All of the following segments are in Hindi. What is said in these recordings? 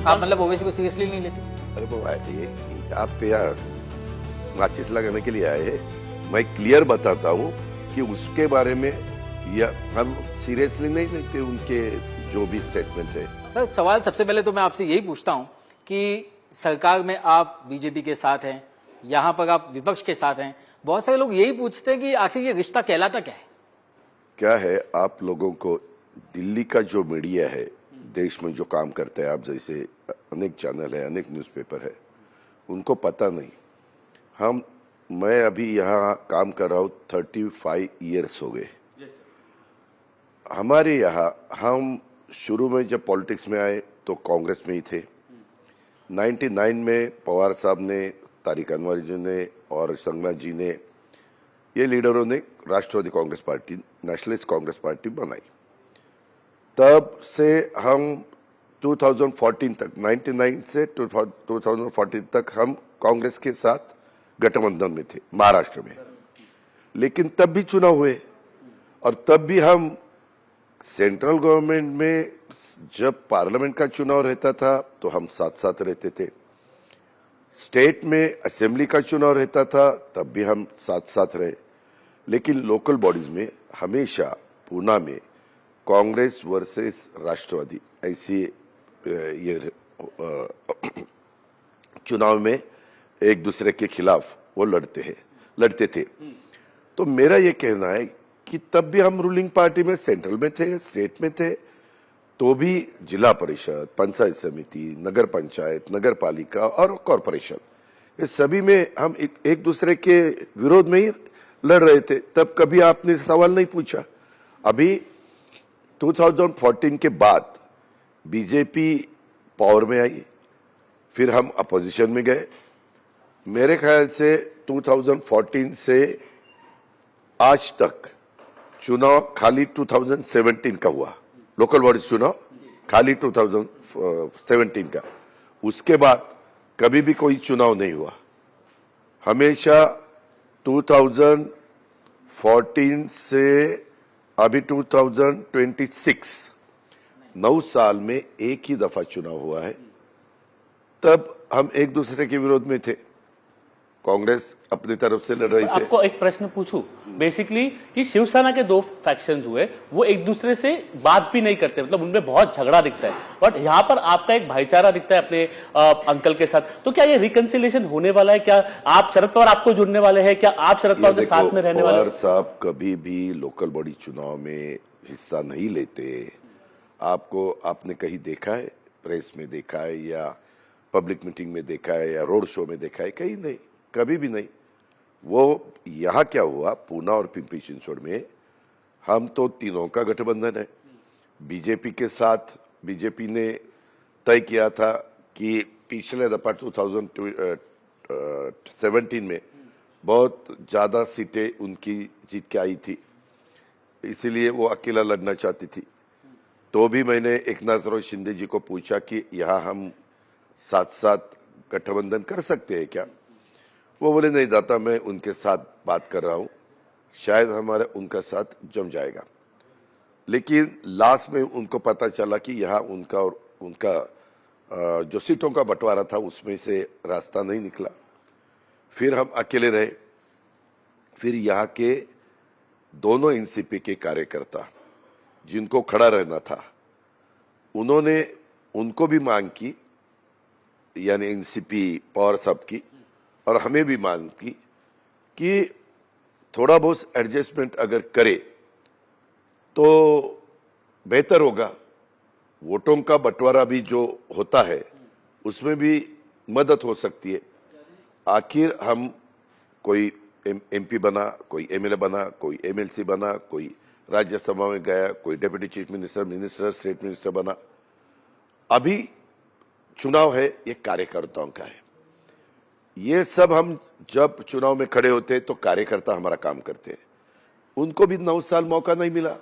आप मतलब ओवैसी को सीरियसली नहीं लेते? अरे वो ये आप यहाँ माचिस लगाने के लिए आए हैं। मैं क्लियर बताता हूँ कि उसके बारे में या हम सीरियसली नहीं लेते उनके जो भी स्टेटमेंट है। सर सवाल सबसे पहले तो मैं आपसे यही पूछता हूँ कि सरकार में आप बीजेपी के साथ हैं, यहाँ पर आप विपक्ष के साथ हैं, बहुत सारे लोग यही पूछते हैं कि आखिर ये रिश्ता कहलाता क्या है? क्या है, आप लोगों को दिल्ली का जो मीडिया है, देश में जो काम करता है, आप जैसे अनेक चैनल है, अनेक न्यूज़पेपर है, उनको पता नहीं। मैं अभी यहाँ काम कर रहा हूँ, 35 ईयर्स हो गए। हमारे यहाँ हम शुरू में जब पॉलिटिक्स में आए तो कांग्रेस में ही थे। 99 में पवार साहब ने, तारिक अनवर जी ने और संगमा जी ने, ये लीडरों ने राष्ट्रवादी Congress Party, Nationalist Congress Party बनाई। तब से हम 2014 तक, 99 से 2014 तक हम कांग्रेस के साथ गठबंधन में थे महाराष्ट्र में। लेकिन तब भी चुनाव हुए और तब भी हम सेंट्रल गवर्नमेंट में, जब पार्लियामेंट का चुनाव रहता था तो हम साथ साथ रहते थे। स्टेट में असेंबली का चुनाव रहता था तब भी हम साथ साथ रहे। लेकिन लोकल बॉडीज में हमेशा पूना में कांग्रेस वर्सेस राष्ट्रवादी ऐसी ये चुनाव में एक दूसरे के खिलाफ वो लड़ते थे। तो मेरा ये कहना है कि तब भी हम रूलिंग पार्टी में, सेंट्रल में थे, स्टेट में थे, तो भी जिला परिषद, पंचायत समिति, नगर पंचायत, नगर पालिका और कॉरपोरेशन, ये सभी में हम एक दूसरे के विरोध में ही लड़ रहे थे। तब कभी आपने सवाल नहीं पूछा। अभी 2014 के बाद बीजेपी पावर में आई, फिर हम अपोजिशन में गए। मेरे ख्याल से 2014 से आज तक चुनाव खाली 2017 का हुआ, लोकल बॉडी चुनाव खाली 2017 का। उसके बाद कभी भी कोई चुनाव नहीं हुआ। हमेशा 2014 से अभी 2026, 9 साल में एक ही दफा चुनाव हुआ है। तब हम एक दूसरे के विरोध में थे, कांग्रेस अपनी तरफ से लड़ रही थी। आपको एक प्रश्न पूछूं, बेसिकली कि शिवसेना के दो फैक्शंस हुए, वो एक दूसरे से बात भी नहीं करते, मतलब उनमें बहुत झगड़ा दिखता है, बट यहाँ पर आपका एक भाईचारा दिखता है अपने अंकल के साथ। तो क्या ये रिकंसिलिएशन होने वाला है? क्या आप शरद पवार आपको जुड़ने वाले हैं? क्या आप शरद पवार के साथ में रहने वाले हैं? पवार साहब कभी भी लोकल बॉडी चुनाव में हिस्सा नहीं लेते। आपने कहीं देखा है, प्रेस में देखा है या पब्लिक मीटिंग में देखा है या रोड शो में देखा है? कहीं नहीं, कभी भी नहीं। वो यहाँ क्या हुआ, पूना और पिंपरी चिंचवड़ में हम तो तीनों का गठबंधन है। बीजेपी के साथ बीजेपी ने तय किया था कि पिछले दफा 2017 में बहुत ज्यादा सीटें उनकी जीत के आई थी, इसीलिए वो अकेला लड़ना चाहती थी। तो भी मैंने एकनाथ शिंदे जी को पूछा कि यहाँ हम साथ साथ गठबंधन कर सकते हैं क्या? वो बोले नहीं दाता, मैं उनके साथ बात कर रहा हूं, शायद हमारा उनका साथ जम जाएगा। लेकिन लास्ट में उनको पता चला कि यहाँ उनका जो सीटों का बंटवारा था उसमें से रास्ता नहीं निकला। फिर हम अकेले रहे। फिर यहाँ के दोनों एनसीपी के कार्यकर्ता जिनको खड़ा रहना था, उन्होंने उनको भी मांग की, यानी एनसीपी पवार साहब की, और हमें भी मांग की कि थोड़ा बहुत एडजस्टमेंट अगर करे तो बेहतर होगा। वोटों का बंटवारा भी जो होता है उसमें भी मदद हो सकती है। आखिर हम कोई एमपी बना, कोई एमएलए बना, कोई एमएलसी बना, कोई राज्यसभा में गया, कोई deputy chief minister, state minister बना। अभी चुनाव है, ये कार्यकर्ताओं का है। ये सब हम जब चुनाव में खड़े होते तो कार्यकर्ता हमारा काम करते हैं। उनको भी 9 साल मौका नहीं मिला।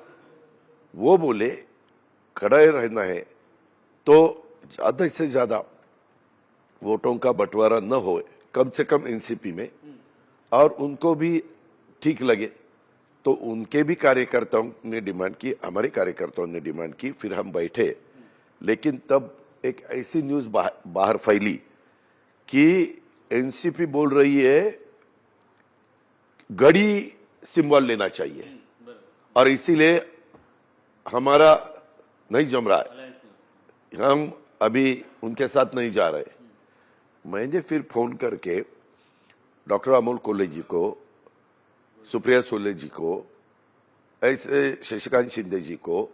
वो बोले खड़े रहना है तो ज्यादा से ज्यादा वोटों का बंटवारा न हो, कम से कम एनसीपी में, और उनको भी ठीक लगे। तो उनके भी कार्यकर्ताओं ने डिमांड की, हमारे कार्यकर्ताओं ने डिमांड की, फिर हम बैठे। लेकिन तब एक ऐसी न्यूज बाहर फैली कि एनसीपी बोल रही है गड़ी सिंबल लेना चाहिए और इसीलिए हमारा नहीं जम रहा है, हम अभी उनके साथ नहीं जा रहे। मैंने फिर फोन करके डॉक्टर अमोल कोल्हे जी को, सुप्रिया सुले जी को, ऐसे शशिकांत शिंदे जी को,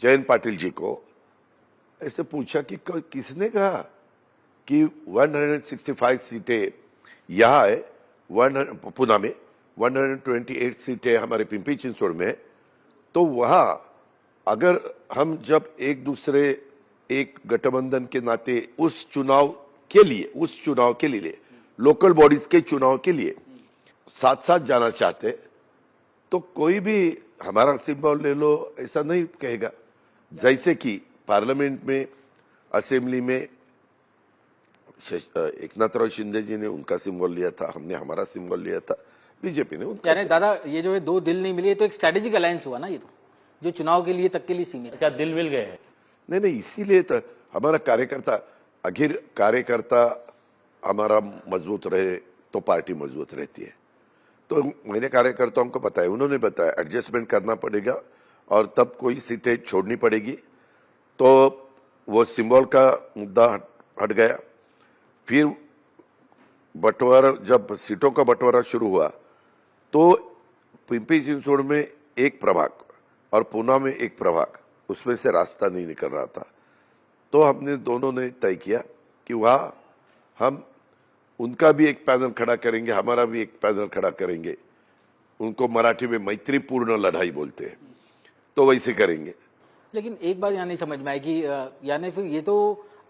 जयंत पाटिल जी को ऐसे पूछा कि किसने कहा कि 165 सीटें यहाँ है, पुणे में 128 सीटें हमारे पिंपरी चिंचवड़ में, तो वहां अगर हम जब एक गठबंधन के नाते उस चुनाव के लिए लोकल बॉडीज के चुनाव के लिए साथ साथ जाना चाहते, तो कोई भी हमारा सिंबल ले लो ऐसा नहीं कहेगा। जैसे कि पार्लियामेंट में, असेंबली में एकनाथराव शिंदे जी ने उनका सिंबल लिया था, हमने हमारा सिंबल लिया था, बीजेपी ने उनका। यानी दादा ये जो है दो दिल नहीं मिले, तो एक स्ट्रेटेजिक अलायंस हुआ ना, ये तो जो चुनाव के लिए तक के लिए सीमित। क्या दिल मिल गए हैं? नहीं, इसीलिए तो हमारा कार्यकर्ता हमारा मजबूत रहे तो पार्टी मजबूत रहती है। तो मैंने कार्यकर्ताओं को बताया, उन्होंने बताया एडजस्टमेंट करना पड़ेगा और तब कोई सीटें छोड़नी पड़ेगी। तो वो सिंबल का मुद्दा हट गया। फिर बंटवारा, जब सीटों का बंटवारा शुरू हुआ तो पिंपरी चिंचवड़ में एक प्रभाग और पुणे में एक प्रभाग, उसमें से रास्ता नहीं निकल रहा था। तो हमने दोनों ने तय किया कि वहां हम उनका भी एक पैनल खड़ा करेंगे, हमारा भी एक पैनल खड़ा करेंगे। उनको मराठी में मैत्रीपूर्ण लड़ाई बोलते हैं, तो वैसे करेंगे। लेकिन एक बात यहाँ नहीं समझ में आई कि यानी फिर ये तो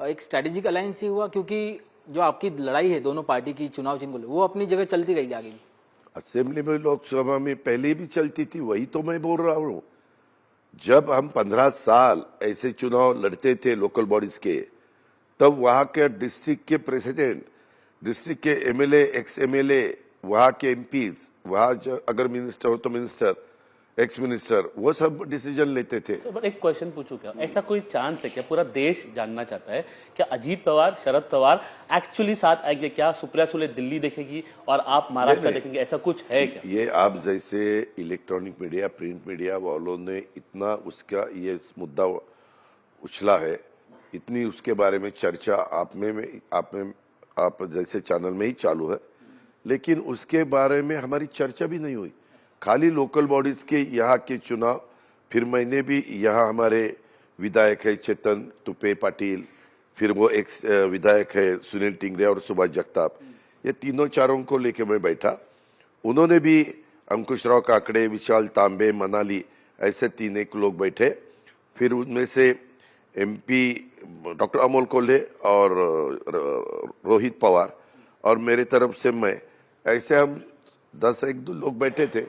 एक स्ट्रेटेजिक अलायंस ही हुआ, क्योंकि जो आपकी लड़ाई है दोनों पार्टी की चुनाव चिन्ह को, वो अपनी जगह चलती रहेगी आगे भी। असेंबली में, लोकसभा में पहले भी चलती थी, वही तो मैं बोल रहा हूं। जब हम 15 साल ऐसे चुनाव लड़ते थे लोकल बॉडीज के, तब वहां के डिस्ट्रिक्ट के प्रेसिडेंट, डिस्ट्रिक्ट के एमएलए, एक्स एमएलए, वहां के एमपीज, वहां जो अगर मिनिस्टर हो तो मिनिस्टर, एक्स मिनिस्टर, वो सब डिसीजन लेते थे। तो एक क्वेश्चन पूछूं, क्या ऐसा कोई चांस है क्या? पूरा देश जानना चाहता है क्या अजीत पवार, शरद पवार एक्चुअली साथ आएंगे? क्या सुप्रिया सुले दिल्ली देखेगी और आप महाराष्ट्र देखेंगे? ऐसा कुछ है क्या? ये आप जैसे इलेक्ट्रॉनिक मीडिया, प्रिंट मीडिया वालों ने इतना उसका ये मुद्दा उछला है, इतनी उसके बारे में चर्चा आप जैसे चैनल में ही चालू है, लेकिन उसके बारे में हमारी चर्चा भी नहीं हुई। खाली लोकल बॉडीज के यहाँ के चुनाव, फिर मैंने भी यहाँ हमारे विधायक है चेतन तुपे पाटिल, फिर वो एक विधायक है सुनील टिंगरे और सुभाष जगताप, ये तीनों चारों को लेके मैं बैठा। उन्होंने भी अंकुशराव काकड़े, विशाल तांबे, मनाली, ऐसे 3 लोग बैठे। फिर उनमें से एमपी डॉक्टर अमोल कोल्हे और रोहित पवार और मेरे तरफ से मैं, ऐसे हम 10-1 लोग बैठे थे।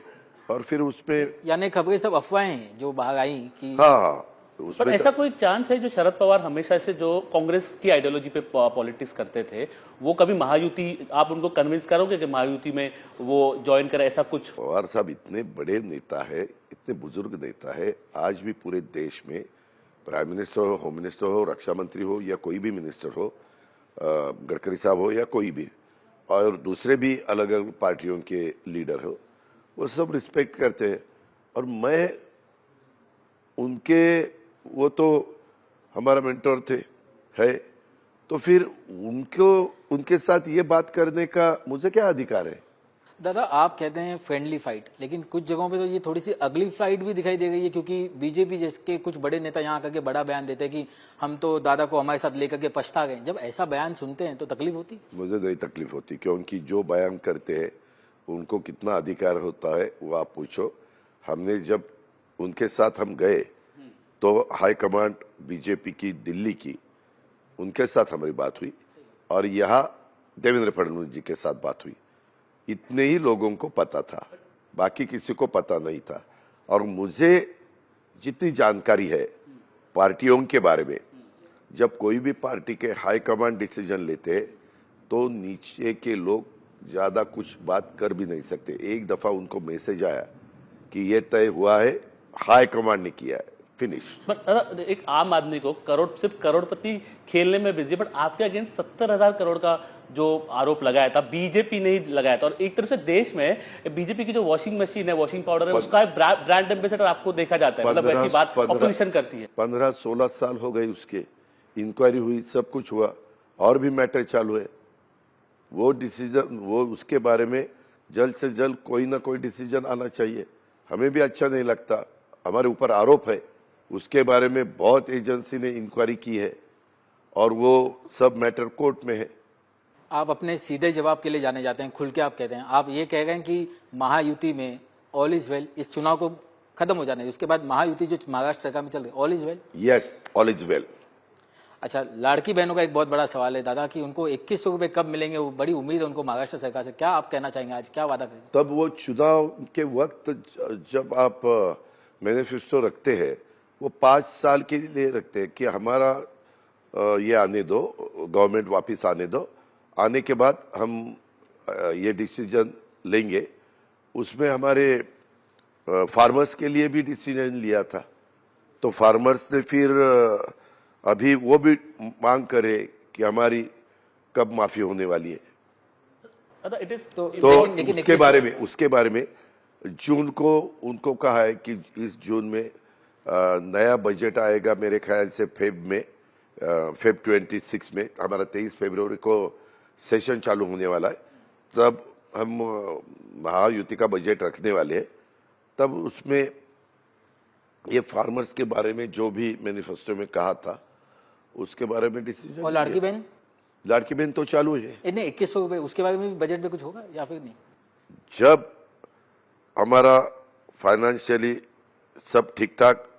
और फिर उसमें यानी खबरें सब अफवाहें हैं जो बाहर आई कि हाँ, पर ऐसा कोई चांस है जो शरद पवार हमेशा से जो कांग्रेस की आइडियोलॉजी पे पॉलिटिक्स करते थे, वो कभी महायुति, आप उनको कन्विंस करोगे कि महायुति में वो ज्वाइन करे? ऐसा कुछ? पवार साहब इतने बड़े नेता है, इतने बुजुर्ग नेता है, आज भी पूरे देश में प्राइम मिनिस्टर हो, होम मिनिस्टर हो, रक्षा मंत्री हो या कोई भी मिनिस्टर हो, गडकरी साहब हो या कोई भी, और दूसरे भी अलग अलग पार्टियों के लीडर हो, वो सब रिस्पेक्ट करते हैं। और मैं वो तो हमारा मेंटर थे, है, तो फिर उनके साथ ये बात करने का मुझे क्या अधिकार है? दादा आप कहते हैं फ्रेंडली फाइट, लेकिन कुछ जगहों पे तो ये थोड़ी सी अगली फाइट भी दिखाई दे रही है, क्योंकि बीजेपी जैसे कुछ बड़े नेता यहाँ आकर के बड़ा बयान देते हैं कि हम तो दादा को हमारे साथ लेकर के पछता गए। जब ऐसा बयान सुनते हैं तो तकलीफ होती? मुझे नहीं तकलीफ होती, क्योंकि जो बयान करते हैं उनको कितना अधिकार होता है वो आप पूछो। हमने जब उनके साथ हम गए तो हाई कमांड बीजेपी की दिल्ली की, उनके साथ हमारी बात हुई और यहाँ देवेंद्र फडणवीस जी के साथ बात हुई। इतने ही लोगों को पता था, बाकी किसी को पता नहीं था। और मुझे जितनी जानकारी है पार्टियों के बारे में, जब कोई भी पार्टी के हाई कमांड डिसीजन लेते तो नीचे के लोग ज्यादा कुछ बात कर भी नहीं सकते। एक दफा उनको मैसेज आया कि ये तय हुआ है, हाई कमांड ने किया है, फिनिश। बट एक आम आदमी को सिर्फ करोड़पति खेलने में बिजी, बट आपके अगेंस्ट 70,000 करोड़ का जो आरोप लगाया था बीजेपी ने ही लगाया था, और एक तरफ से देश में बीजेपी की जो वॉशिंग मशीन है, वॉशिंग पाउडर है, उसका ब्रांड एम्बेसडर आपको देखा जाता है, मतलब ऐसी बात ऑपोजिशन करती है। 15-16 साल हो गए उसके, इंक्वायरी हुई, सब कुछ हुआ, और भी मैटर चालू है। वो डिसीजन, वो उसके बारे में जल्द से जल्द कोई ना कोई डिसीजन आना चाहिए। हमें भी अच्छा नहीं लगता, हमारे ऊपर आरोप है, उसके बारे में बहुत एजेंसी ने इंक्वायरी की है और वो सब मैटर कोर्ट में है। आप अपने सीधे जवाब के लिए जाने जाते हैं, खुल के आप कहते हैं, आप ये कह रहे हैं कि महायुति में ऑल इज वेल, इस चुनाव को खत्म हो जाने, उसके बाद महायुति जो महाराष्ट्र सरकार में चल रही है, all is well. Yes, all is well. अच्छा, लाड़की बहनों का एक बहुत बड़ा सवाल है दादा कि उनको 2100 रुपए कब मिलेंगे, वो बड़ी उम्मीद है उनको महाराष्ट्र सरकार से, क्या आप कहना चाहेंगे, आज क्या वादा करेंगे? तब वो चुनाव के वक्त जब आप मैनिफेस्टो रखते हैं, वो 5 साल के लिए रखते हैं कि हमारा ये आने दो, गवर्नमेंट वापस आने दो, आने के बाद हम ये डिसीजन लेंगे। उसमें हमारे फार्मर्स के लिए भी डिसीजन लिया था, तो फार्मर्स ने फिर अभी वो भी मांग करे कि हमारी कब माफी होने वाली है। इट इज तो लेकिन उसके बारे में जून को उनको कहा है कि इस जून में नया बजट आएगा, मेरे ख्याल से फेब 26 में, हमारा 23 फरवरी को सेशन चालू होने वाला है, तब हम महायुति का बजट रखने वाले हैं। तब उसमें ये फार्मर्स के बारे में जो भी मैनिफेस्टो में कहा था उसके बारे में डिसीजन। और लाड़की बहन तो चालू है, इन्हें 2100 रुपए, उसके बारे में भी बजट में कुछ होगा या फिर नहीं? जब हमारा फाइनेंशियली सब ठीक ठाक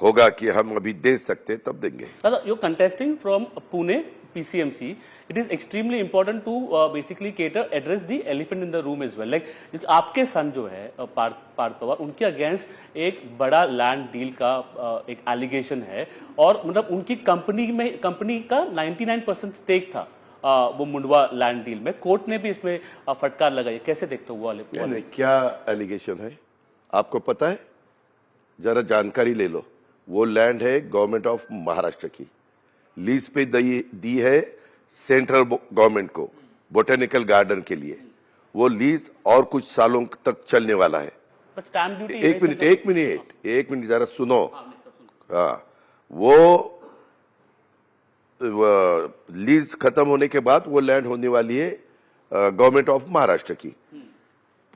होगा कि हम अभी दे सकते तब देंगे। You're contesting from Pune PCMC. It is extremely important to basically address the elephant in the room as well. Like आपके सन जो है पार्थ पवार, उनके अगेंस्ट एक बड़ा लैंड डील का एक एलिगेशन है, और मतलब उनकी कंपनी का 99% स्टेक था वो मुंडवा लैंड डील में। कोर्ट ने भी इसमें फटकार लगाई, कैसे देखते हो वो वाले? क्या एलिगेशन है आपको पता है? जरा जानकारी ले लो। वो लैंड है गवर्नमेंट ऑफ महाराष्ट्र की, लीज पे दी है सेंट्रल गवर्नमेंट को बोटेनिकल गार्डन के लिए। वो लीज और कुछ सालों तक चलने वाला है। स्टैम्प ड्यूटी, एक मिनट जरा सुनो। हाँ, वो लीज खत्म होने के बाद वो लैंड होने वाली है गवर्नमेंट ऑफ महाराष्ट्र की।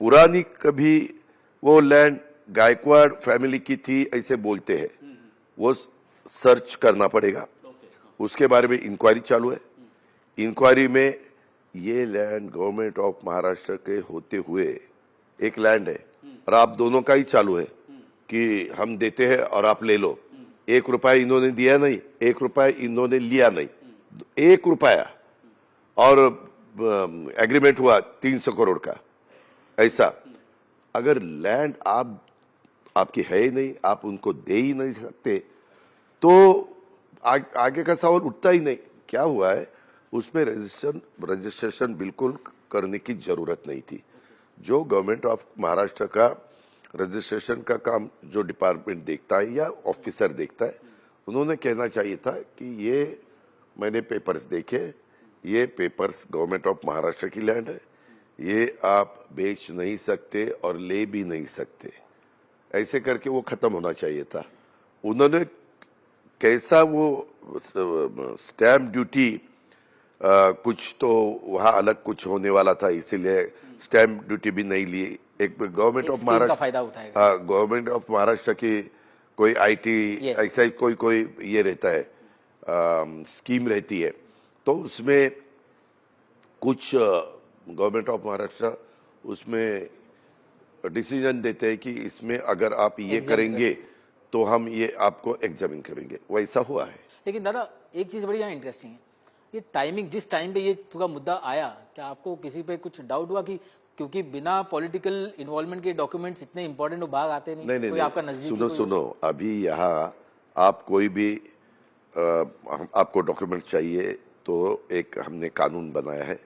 पुरानी कभी वो लैंड गायकवाड़ फैमिली की थी ऐसे बोलते हैं, वो सर्च करना पड़ेगा। उसके बारे में इंक्वायरी चालू है। इंक्वायरी में ये लैंड गवर्नमेंट ऑफ महाराष्ट्र के होते हुए एक लैंड है, और आप दोनों का ही चालू है कि हम देते हैं और आप ले लो। 1 रुपया इन्होंने दिया नहीं, 1 रुपया इन्होंने लिया नहीं, 1 रुपया, और एग्रीमेंट हुआ 300 करोड़ का। ऐसा अगर लैंड आपकी है ही नहीं, आप उनको दे ही नहीं सकते, तो आगे का सवाल उठता ही नहीं। क्या हुआ है, उसमें रजिस्ट्रेशन बिल्कुल करने की जरूरत नहीं थी। जो गवर्नमेंट ऑफ महाराष्ट्र का रजिस्ट्रेशन का काम जो डिपार्टमेंट देखता है या ऑफिसर देखता है, उन्होंने कहना चाहिए था कि ये मैंने पेपर्स देखे, ये पेपर्स गवर्नमेंट ऑफ महाराष्ट्र की लैंड है, ये आप बेच नहीं सकते और ले भी नहीं सकते। ऐसे करके वो खत्म होना चाहिए था। उन्होंने कैसा वो स्टैम्प ड्यूटी कुछ तो वहां अलग कुछ होने वाला था, इसीलिए स्टैम्प ड्यूटी भी नहीं ली। एक गवर्नमेंट ऑफ महाराष्ट्र का फायदा उठाएगा। हाँ, गवर्नमेंट ऑफ महाराष्ट्र की कोई आईटी ऐसा ही कोई ये रहता है, स्कीम रहती है, तो उसमें कुछ गवर्नमेंट ऑफ महाराष्ट्र उसमें डिसीजन देते हैं कि इसमें अगर आप ये करेंगे तो हम ये आपको एग्जामिन करेंगे। वैसा हुआ है। लेकिन दादा एक चीज बड़ी यहाँ इंटरेस्टिंग है, ये टाइमिंग, जिस टाइम पे ये पूरा मुद्दा आया, क्या आपको किसी पे कुछ डाउट हुआ कि क्योंकि बिना पॉलिटिकल इन्वॉल्वमेंट के डॉक्यूमेंट्स इतने इंपॉर्टेंट बाहर आते नहीं? कोई आपका नजदीकी सुनो, अभी यहाँ आप कोई भी आपको डॉक्यूमेंट चाहिए तो एक हमने कानून बनाया है,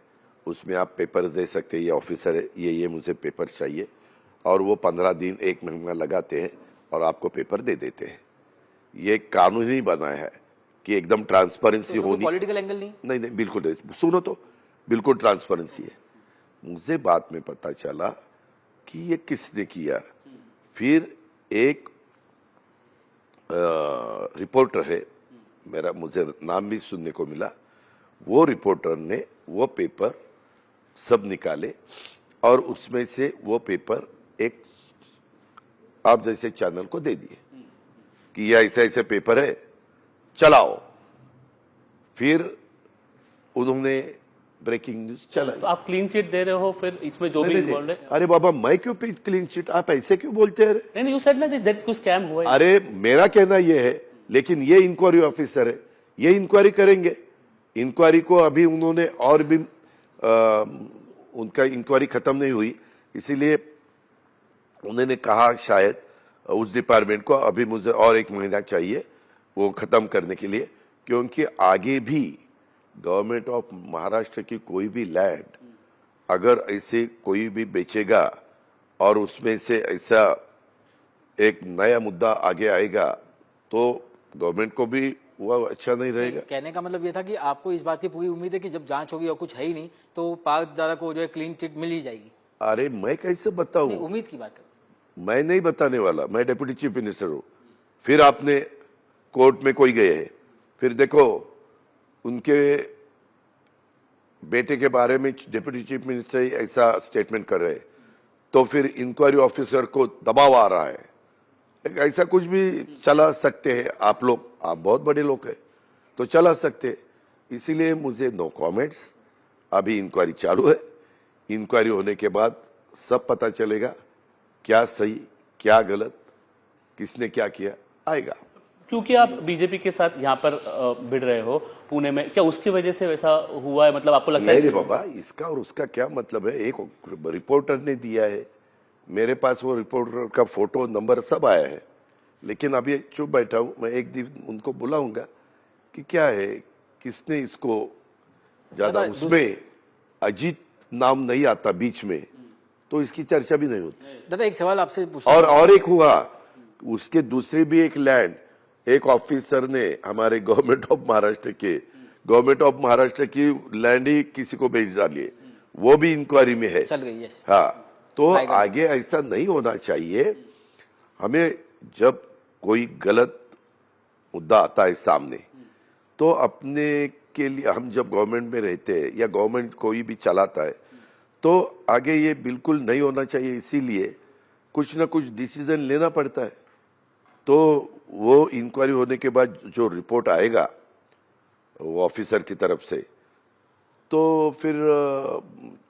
उसमें आप पेपर दे सकते हैं। ये ऑफिसर है, ये मुझे पेपर चाहिए, और वो 15 दिन 1 महीना लगाते हैं और आपको पेपर दे देते हैं। ये कानून ही बना है कि एकदम ट्रांसपेरेंसी होनी। पॉलिटिकल एंगल नहीं? नहीं नहीं, बिल्कुल नहीं। सुनो तो, बिल्कुल ट्रांसपेरेंसी है। मुझे बाद में पता चला कि ये किसने किया। फिर एक रिपोर्टर है, मुझे नाम भी सुनने को मिला, वो रिपोर्टर ने वो पेपर सब निकाले और उसमें से वो पेपर एक आप जैसे चैनल को दे दिए कि ये ऐसे ऐसे पेपर है, चलाओ। फिर उन्होंने ब्रेकिंग न्यूज चलाई। तो आप क्लीन चिट दे रहे हो, फिर इसमें जो भी नहीं, इन्वॉल्व है। अरे बाबा, मैं क्यों क्लीन चिट? आप ऐसे क्यों बोलते हैं? नहीं, यू सेड ना दैट कुछ स्कैम हुआ है। अरे मेरा कहना ये है, लेकिन ये इंक्वायरी ऑफिसर है, ये इंक्वायरी करेंगे। इंक्वायरी को अभी उन्होंने और भी उनका इंक्वायरी खत्म नहीं हुई, इसीलिए उन्होंने कहा शायद उस डिपार्टमेंट को अभी मुझे और 1 महीना चाहिए वो खत्म करने के लिए, क्योंकि आगे भी गवर्नमेंट ऑफ महाराष्ट्र की कोई भी लैंड अगर ऐसे कोई भी बेचेगा और उसमें से ऐसा एक नया मुद्दा आगे आएगा तो गवर्नमेंट को भी वो अच्छा नहीं रहेगा। कहने का मतलब ये था कि आपको इस बात की पूरी उम्मीद है कि जब जांच होगी और कुछ है ही नहीं तो पाक दादा को जो है क्लीन चिट मिल ही जाएगी। अरे मैं कैसे बताऊं? उम्मीद की बात कर। मैं नहीं बताने वाला, मैं डिप्टी चीफ मिनिस्टर हूं। फिर आपने कोर्ट में कोई गए हैं, फिर देखो उनके बेटे के बारे में डिप्टी चीफ मिनिस्टर ऐसा स्टेटमेंट कर रहे हैं, तो फिर इंक्वायरी ऑफिसर को दबाव आ रहा है। ऐसा कुछ भी चला सकते हैं आप लोग, आप बहुत बड़े लोग हैं तो चला सकते हैं। इसीलिए मुझे नो कमेंट्स। अभी इंक्वायरी चालू है, इंक्वायरी होने के बाद सब पता चलेगा, क्या सही क्या गलत, किसने क्या किया, आएगा। क्योंकि आप बीजेपी के साथ यहाँ पर भिड़ रहे हो पुणे में, क्या उसकी वजह से वैसा हुआ है? मतलब आपको लगता है? नहीं रे बाबा, इसका और उसका क्या मतलब है? एक रिपोर्टर ने दिया है, मेरे पास वो रिपोर्टर का फोटो नंबर सब आया है, लेकिन अभी चुप बैठा हूं। मैं एक दिन उनको बुलाऊंगा कि क्या है, किसने इसको ज्यादा, उसमें अजीत नाम नहीं आता बीच में, तो इसकी चर्चा भी नहीं होती। दादा एक सवाल आपसे पूछना। और एक हुआ, उसके दूसरी भी एक लैंड एक ऑफिसर ने हमारे गवर्नमेंट ऑफ महाराष्ट्र की लैंड ही किसी को भेज डाली है, वो भी इंक्वायरी में है। चल गई। यस। हाँ, तो आगे ऐसा नहीं होना चाहिए। हमें जब कोई गलत मुद्दा आता है सामने, तो अपने के लिए, हम जब गवर्नमेंट में रहते हैं या गवर्नमेंट कोई भी चलाता है, तो आगे ये बिल्कुल नहीं होना चाहिए। इसीलिए कुछ ना कुछ डिसीजन लेना पड़ता है। तो वो इंक्वायरी होने के बाद जो रिपोर्ट आएगा वो ऑफिसर की तरफ से, तो फिर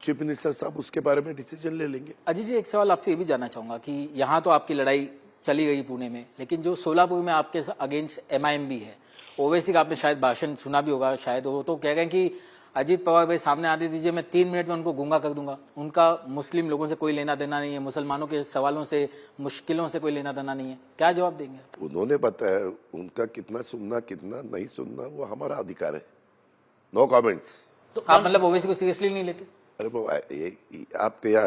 चीफ मिनिस्टर साहब उसके बारे में डिसीजन ले लेंगे। अजीत जी एक सवाल आपसे ये भी जानना चाहूंगा कि यहाँ तो आपकी लड़ाई चली गई पुणे में, लेकिन जो सोलापुर में आपके अगेंस्ट MIM भी है, ओवैसी का आपने शायद भाषण सुना भी होगा, शायद वो तो कह गए कि अजीत पवार भाई सामने आने दीजिए, मैं 3 मिनट में उनको गूंगा कर दूंगा। उनका मुस्लिम लोगों से कोई लेना देना नहीं है, मुसलमानों के सवालों से मुश्किलों से कोई लेना देना नहीं है। क्या जवाब देंगे? उन्होंने बताया, उनका कितना सुनना कितना नहीं सुनना वो हमारा अधिकार है। No comments. तो आप मतलब ओवैसी को सीरियसली नहीं लेते? अरे बाबा, आप क्या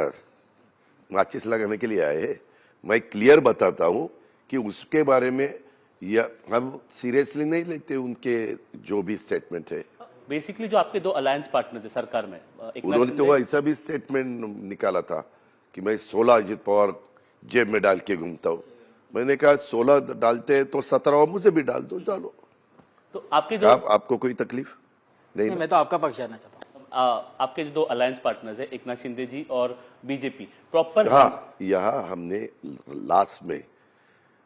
माचिस लगाने के लिए आए हैं? मैं क्लियर बताता हूं कि उसके बारे में या हम सीरियसली नहीं लेते उनके जो भी स्टेटमेंट है। बेसिकली जो आपके 2 अलायंस पार्टनर थे सरकार में, उन्होंने तो ऐसा भी स्टेटमेंट निकाला था कि मैं 16 अजित पवार जेब में डाल के घूमता हूं। मैंने कहा 16 डालते हैं तो 17 मुझे भी डाल दो, डालो। तो आपके जो आपको कोई तकलीफ नहीं? मैं तो आपका पक्ष जानना चाहता हूँ। आपके जो 2 अलायंस पार्टनर्स है, एकनाथ शिंदे जी और बीजेपी प्रॉपर। हाँ, यहाँ हमने लास्ट में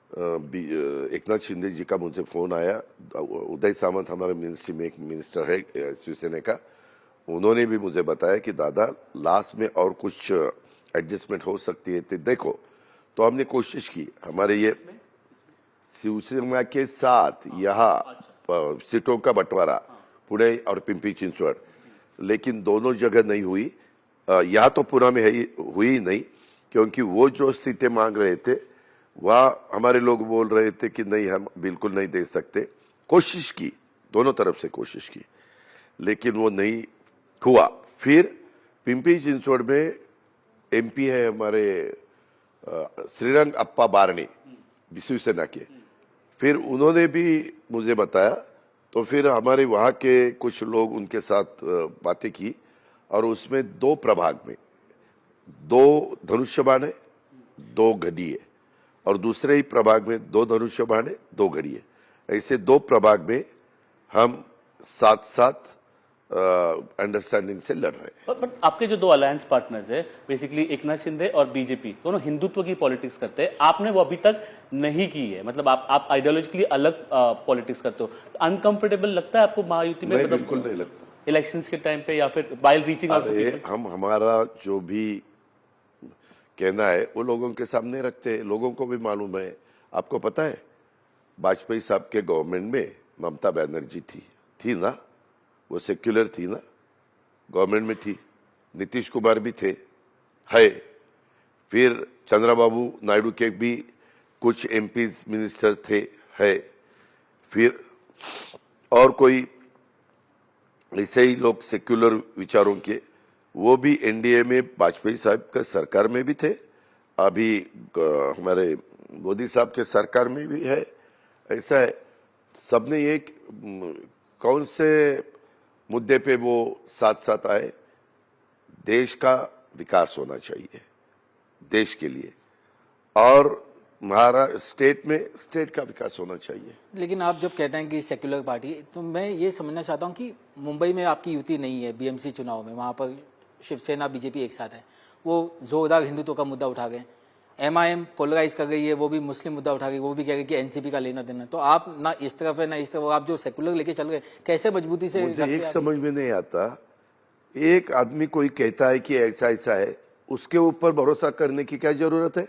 एकनाथ शिंदे जी का मुझे फोन आया। उदय सामंत हमारे मिनिस्ट्री में एक मिनिस्टर है शिवसेना का, उन्होंने भी मुझे बताया कि दादा लास्ट में और कुछ एडजस्टमेंट हो सकती है, तो देखो। तो हमने कोशिश की, हमारे ये शिवसेना के साथ यहाँ सीटों का बंटवारा पुणे और पिंपरी चिंचवड़, लेकिन दोनों जगह नहीं हुई। यहाँ तो पुणे में हुई नहीं, क्योंकि वो जो सीटें मांग रहे थे वह हमारे लोग बोल रहे थे कि नहीं, हम बिल्कुल नहीं दे सकते। कोशिश की, दोनों तरफ से कोशिश की, लेकिन वो नहीं हुआ। फिर पिंपरी चिंचवड़ में MP है हमारे श्रीरंग अप्पा बारनी, शिवसेना के। फिर उन्होंने भी मुझे बताया, तो फिर हमारे वहाँ के कुछ लोग उनके साथ बातें की, और उसमें 2 प्रभाग में 2 धनुष्य बाण है, 2 घड़ी है, और दूसरे ही प्रभाग में 2 धनुष्य बाण है, 2 घड़ी है। ऐसे 2 प्रभाग में हम साथ साथ अंडरस्टैंडिंग से लड़ रहे हैं। बट आपके जो 2 अलायंस पार्टनर्स है बेसिकली एकनाथ शिंदे और बीजेपी, दोनों हिंदुत्व की पॉलिटिक्स करते हैं, आपने वो अभी तक नहीं की है, मतलब आप आइडियोलॉजिकली अलग पॉलिटिक्स करते हो। अनकंफर्टेबल लगता है आपको महायुति में? मतलब बिल्कुल नहीं लगता। इलेक्शंस के टाइम पे या फिर वाइल रीचिंग आउट? अरे हम हमारा जो भी कहना है वो लोगों के सामने रखते हैं, लोगों को भी मालूम है। आपको पता है वाजपेयी साहब के गवर्नमेंट में ममता बनर्जी थी ना, वो सेक्युलर थी ना, गवर्नमेंट में थी। नीतीश कुमार भी थे, है। फिर चंद्रबाबू नायडू के भी कुछ एमपी मिनिस्टर थे, है। फिर और कोई ऐसे ही लोग सेक्युलर विचारों के, वो भी एनडीए में वाजपेयी साहब के सरकार में भी थे, अभी हमारे मोदी साहब के सरकार में भी है। ऐसा है, सबने ये कौन से मुद्दे पे वो साथ साथ आए? देश का विकास होना चाहिए देश के लिए, और महाराष्ट्र स्टेट में स्टेट का विकास होना चाहिए। लेकिन आप जब कहते हैं कि सेक्युलर पार्टी, तो मैं ये समझना चाहता हूं कि मुंबई में आपकी युति नहीं है बीएमसी चुनाव में, वहां पर शिवसेना बीजेपी एक साथ है, वो जोरदार हिंदुत्व का मुद्दा उठा गए। एमआईएम पोलराइज कर गई है, वो भी मुस्लिम मुद्दा उठा गई, वो भी कह रही कि एनसीपी का लेना देना। तो आप ना इस तरफ है ना इस तरफ, आप जो सेक्युलर लेके चल गए, कैसे मजबूती से? मुझे एक समझ में नहीं आता, एक आदमी कोई कहता है कि ऐसा ऐसा है, उसके ऊपर भरोसा करने की क्या जरूरत है?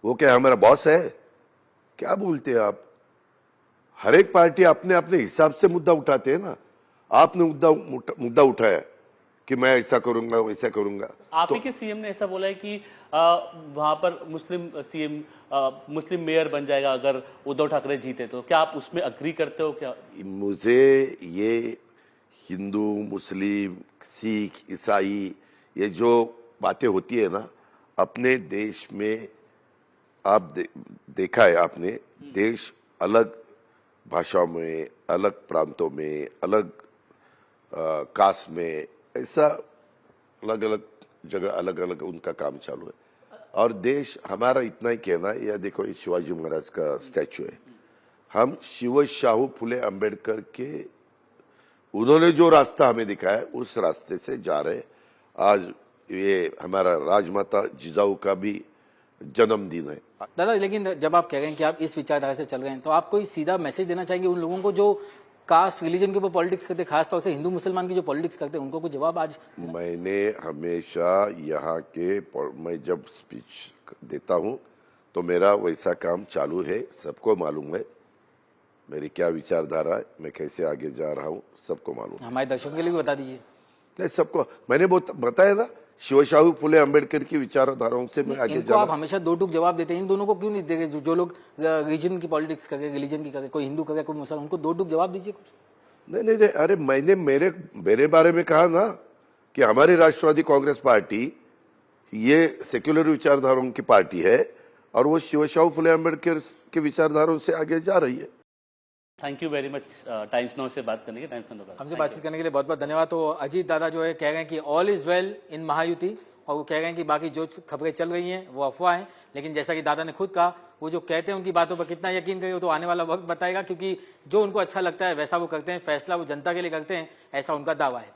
वो क्या हमारा बॉस है? क्या बोलते हैं आप? हर एक पार्टी अपने अपने हिसाब से मुद्दा उठाते हैं ना। आपने मुद्दा उठाया कि मैं ऐसा करूंगा वैसा करूंगा। आप ही के सीएम ने ऐसा बोला है कि वहां पर मुस्लिम सीएम मुस्लिम मेयर बन जाएगा अगर उद्धव ठाकरे जीते तो। क्या आप उसमें अग्री करते हो क्या? मुझे ये हिंदू मुस्लिम सिख ईसाई ये जो बातें होती है ना, अपने देश में आप देखा है आपने, देश अलग भाषाओं में, अलग प्रांतों में, अलग कास्ट में, ऐसा अलग अलग जगह अलग अलग उनका काम चालू है। और देश हमारा इतना ही कहना है, यह देखो ये शिवाजी महाराज का स्टैचू है, हम शिव शाहू फुले अंबेडकर के उन्होंने जो रास्ता हमें दिखाया उस रास्ते से जा रहे। आज ये हमारा राजमाता जिजाऊ का भी जन्मदिन है। दादा, लेकिन जब आप कह रहे हैं कि आप इस विचारधारा से चल रहे हैं, तो आप कोई सीधा मैसेज देना चाहेंगे उन लोगों को जो कास्ट रिलीजन के ऊपर पॉलिटिक्स करते, खासतौर से हिंदू मुसलमान की जो पॉलिटिक्स करते हैं, उनको कुछ जवाब आज? मैंने हमेशा यहाँ के, मैं जब स्पीच देता हूँ तो मेरा वैसा काम चालू है, सबको मालूम है मेरी क्या विचारधारा है, मैं कैसे आगे जा रहा हूँ, सबको मालूम है। हमारे दर्शकों के लिए भी बता दीजिए। नहीं, सबको मैंने बताया ना, शिव शाहू फुले अंबेडकर की विचारधाराओं से मैं आगे इनको जा आप रहा। हमेशा दो टूक जवाब देते हैं, इन दोनों को क्यों नहीं देंगे? जो लोग रीजन की पॉलिटिक्स करे, रिलीजन की करे, कोई हिंदू करे कोई मुसलमान, उनको दो टूक जवाब दीजिए कुछ। नहीं नहीं नहीं, अरे मैंने मेरे बारे में कहा ना कि हमारी राष्ट्रवादी कांग्रेस पार्टी ये सेक्युलर विचारधाराओं की पार्टी है, और वो शिव शाहू फुले अंबेडकर के विचारधाराओं से आगे जा रही है। Thank you very much times now से बात करने के, टाइम्स नाउ हमसे बातचीत करने के लिए बहुत बहुत धन्यवाद। तो अजीत दादा जो है कह रहे हैं कि all is well in Mahayuti, और वो कह रहे हैं कि बाकी जो खबरें चल रही हैं वो अफवाह हैं। लेकिन जैसा कि दादा ने खुद कहा, वो जो कहते हैं उनकी बातों पर कितना यकीन करें वो तो आने वाला वक्त बताएगा, क्योंकि जो उनको अच्छा लगता है वैसा वो करते हैं, फैसला वो जनता के लिए करते हैं, ऐसा उनका दावा है।